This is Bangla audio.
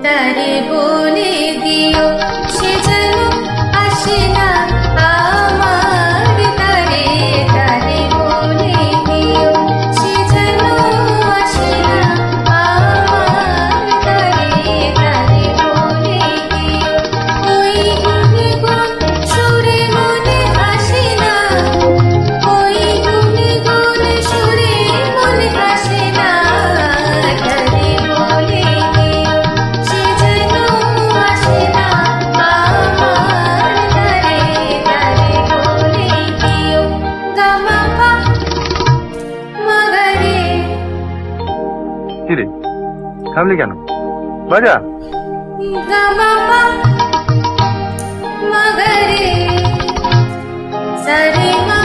তারে বলে দিও সে যেন আসে না আমার তারে, তারে বলে দিও সে যেন আসে না আমার তারে, তারে বলে দিও। ওই গুনে গুন সুরে মনে আসে না, ওই গুনে গুন সুরে মনে আসে না, তারে বলে দিও সে যেন আসে না আমার তারে, তারে বলে দিও। গামা পা মাগারে। কিরে থামলি কেন? বাজা। গামা পা মাগারে সারে মা